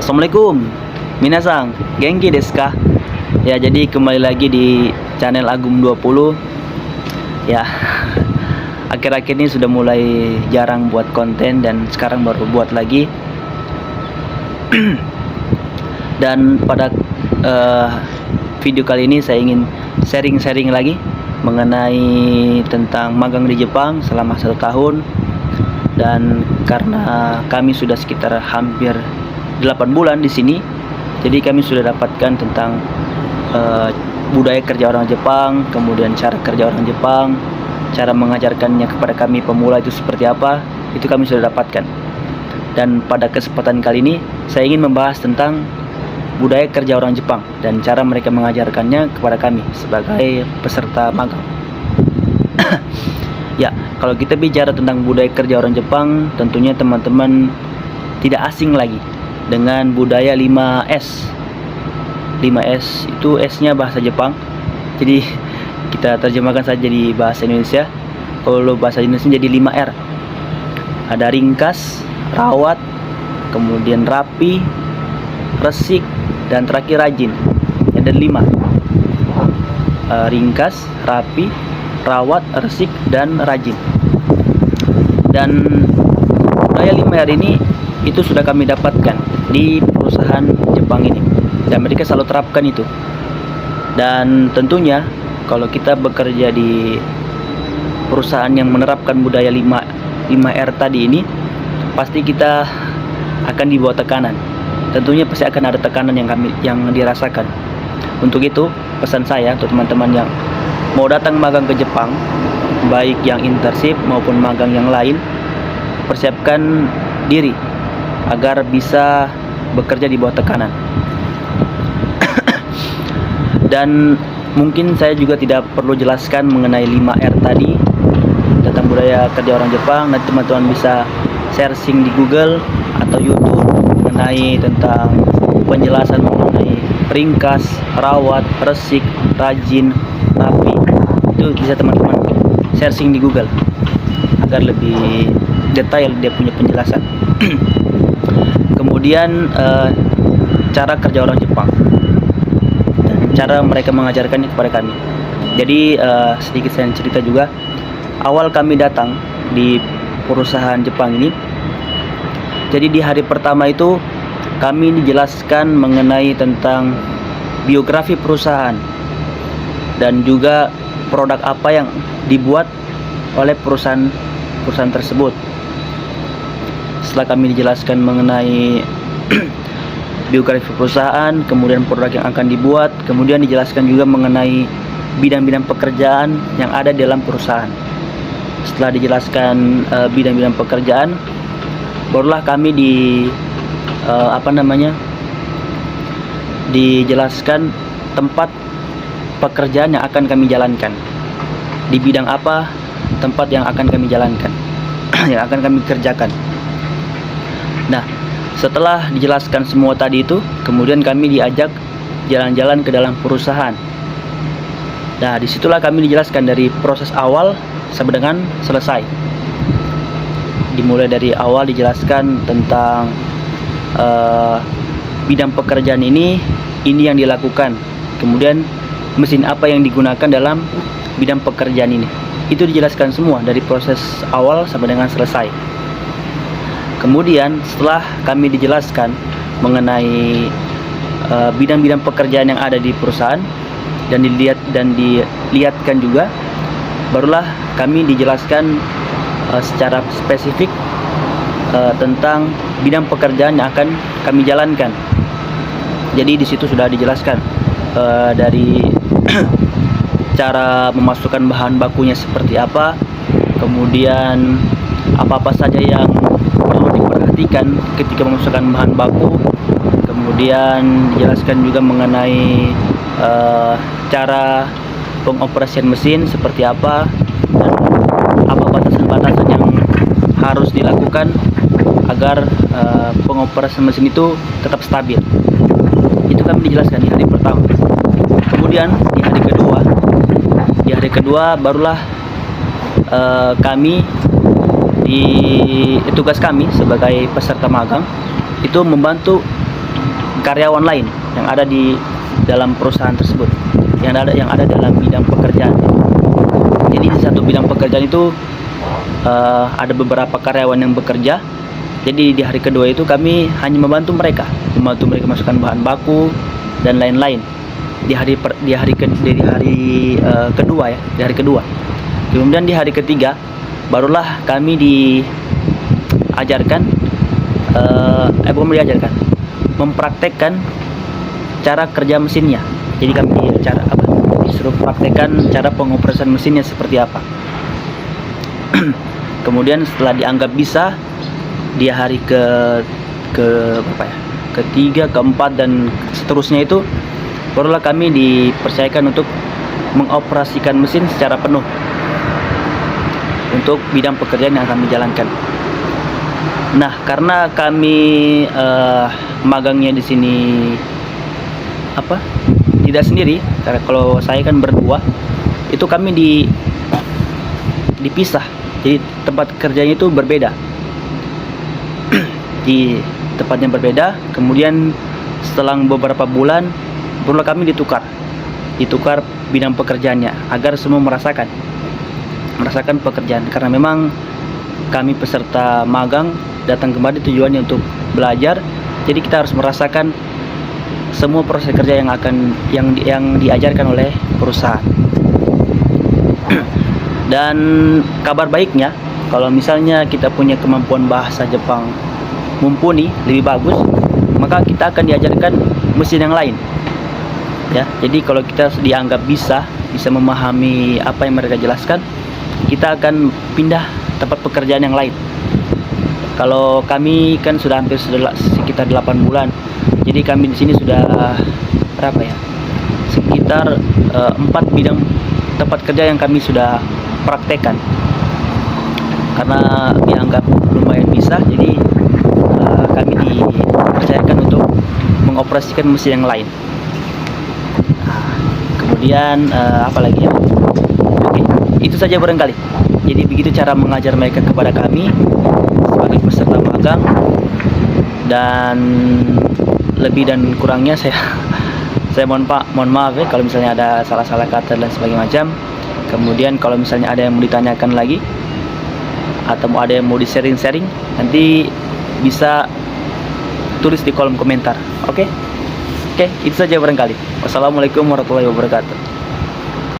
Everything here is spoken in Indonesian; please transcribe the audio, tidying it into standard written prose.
Assalamualaikum, minasang, genki desu ka? Ya, jadi kembali lagi di channel Agum 20. Ya, akhir-akhir ini sudah mulai jarang buat konten dan sekarang baru buat lagi. Dan pada video kali ini saya ingin sharing-sharing lagi mengenai tentang magang di Jepang selama 1 tahun. Dan karena kami sudah sekitar hampir 8 bulan di sini, jadi kami sudah dapatkan tentang budaya kerja orang Jepang, kemudian cara kerja orang Jepang, cara mengajarkannya kepada kami pemula itu seperti apa, itu kami sudah dapatkan. Dan pada kesempatan kali ini saya ingin membahas tentang budaya kerja orang Jepang dan cara mereka mengajarkannya kepada kami sebagai peserta magang. Ya, kalau kita bicara tentang budaya kerja orang Jepang, tentunya teman-teman tidak asing lagi dengan budaya 5S. 5S itu S-nya bahasa Jepang, jadi kita terjemahkan saja di bahasa Indonesia. Kalau bahasa Indonesia jadi 5R. Ada ringkas, rawat, kemudian rapi, resik, dan terakhir rajin. Ada 5. Ringkas, rapi, rawat, resik, dan rajin. Dan budaya 5R ini itu sudah kami dapatkan di perusahaan Jepang ini, dan mereka selalu terapkan itu. Dan tentunya kalau kita bekerja di perusahaan yang menerapkan budaya 5R tadi ini, pasti kita akan dibawa tekanan. Tentunya pasti akan ada tekanan yang dirasakan. Untuk itu pesan saya untuk teman-teman yang mau datang magang ke Jepang, baik yang internship maupun magang yang lain, persiapkan diri agar bisa bekerja di bawah tekanan. Dan mungkin saya juga tidak perlu jelaskan mengenai 5R tadi tentang budaya kerja orang Jepang. Nanti teman-teman bisa searching di Google atau YouTube mengenai tentang penjelasan mengenai ringkas, rawat, resik, rajin, rapi. Itu bisa teman-teman searching di Google agar lebih detail dia punya penjelasan. Kemudian cara kerja orang Jepang dan cara mereka mengajarkannya kepada kami. Jadi sedikit saya cerita juga. Awal kami datang di perusahaan Jepang ini, jadi di hari pertama itu kami dijelaskan mengenai tentang biografi perusahaan dan juga produk apa yang dibuat oleh perusahaan tersebut. Setelah kami dijelaskan mengenai biografi perusahaan, kemudian produk yang akan dibuat, kemudian dijelaskan juga mengenai bidang-bidang pekerjaan yang ada dalam perusahaan. Setelah dijelaskan bidang-bidang pekerjaan, barulah kami dijelaskan tempat pekerjaan yang akan kami jalankan, di bidang apa tempat yang akan kami jalankan, yang akan kami kerjakan. Nah, setelah dijelaskan semua tadi itu, kemudian kami diajak jalan-jalan ke dalam perusahaan. Nah, disitulah kami dijelaskan dari proses awal sampai dengan selesai. Dimulai dari awal dijelaskan tentang bidang pekerjaan ini yang dilakukan, kemudian mesin apa yang digunakan dalam bidang pekerjaan ini. Itu dijelaskan semua dari proses awal sampai dengan selesai. Kemudian setelah kami dijelaskan mengenai bidang-bidang pekerjaan yang ada di perusahaan dan dilihatkan juga, barulah kami dijelaskan secara spesifik tentang bidang pekerjaan yang akan kami jalankan. Jadi di situ sudah dijelaskan dari cara memasukkan bahan bakunya seperti apa, kemudian apa-apa saja yang perlu diperhatikan ketika memasukkan bahan baku, kemudian dijelaskan juga mengenai cara pengoperasian mesin seperti apa, dan apa batasan-batasan yang harus dilakukan agar pengoperasian mesin itu tetap stabil. Itu kami dijelaskan di hari pertama. Kemudian di hari kedua barulah tugas kami sebagai peserta magang itu membantu karyawan lain yang ada di dalam perusahaan tersebut, yang ada dalam bidang pekerjaan. Jadi di satu bidang pekerjaan itu ada beberapa karyawan yang bekerja. Jadi di hari kedua itu kami hanya membantu mereka masukkan bahan baku dan lain-lain. Di hari kedua. Kemudian di hari ketiga barulah kami mempraktekkan cara kerja mesinnya. Jadi kami disuruh praktekkan cara pengoperasian mesinnya seperti apa. Kemudian setelah dianggap bisa, di hari ketiga, keempat dan seterusnya itu barulah kami dipercayakan untuk mengoperasikan mesin secara penuh untuk bidang pekerjaan yang kami jalankan. Nah, karena kami magangnya di sini tidak sendiri, karena kalau saya kan berdua, itu kami dipisah. Jadi tempat kerjanya itu berbeda. Di tempatnya berbeda. Kemudian setelah beberapa bulan barulah kami ditukar bidang pekerjaannya agar semua merasakan pekerjaan, karena memang kami peserta magang datang kembali tujuannya untuk belajar. Jadi kita harus merasakan semua proses kerja yang diajarkan oleh perusahaan. Dan kabar baiknya, kalau misalnya kita punya kemampuan bahasa Jepang mumpuni, lebih bagus, maka kita akan diajarkan mesin yang lain. Ya, jadi kalau kita dianggap bisa memahami apa yang mereka jelaskan, kita akan pindah tempat pekerjaan yang lain. Kalau kami kan sudah sekitar 8 bulan. Jadi kami di sini sudah sekitar 4 bidang tempat kerja yang kami sudah praktekkan. Karena dianggap lumayan bisa, jadi kami dipercayakan untuk mengoperasikan mesin yang lain. Kemudian apalagi ya? Oke, itu saja barangkali. Jadi begitu cara mengajar mereka kepada kami sebagai peserta magang, dan lebih dan kurangnya saya mohon maaf ya kalau misalnya ada salah-salah kata dan sebagainya macam. Kemudian kalau misalnya ada yang mau ditanyakan lagi atau ada yang mau di-sharing, nanti bisa tulis di kolom komentar. Oke, itu saja barangkali. Wassalamualaikum warahmatullahi wabarakatuh.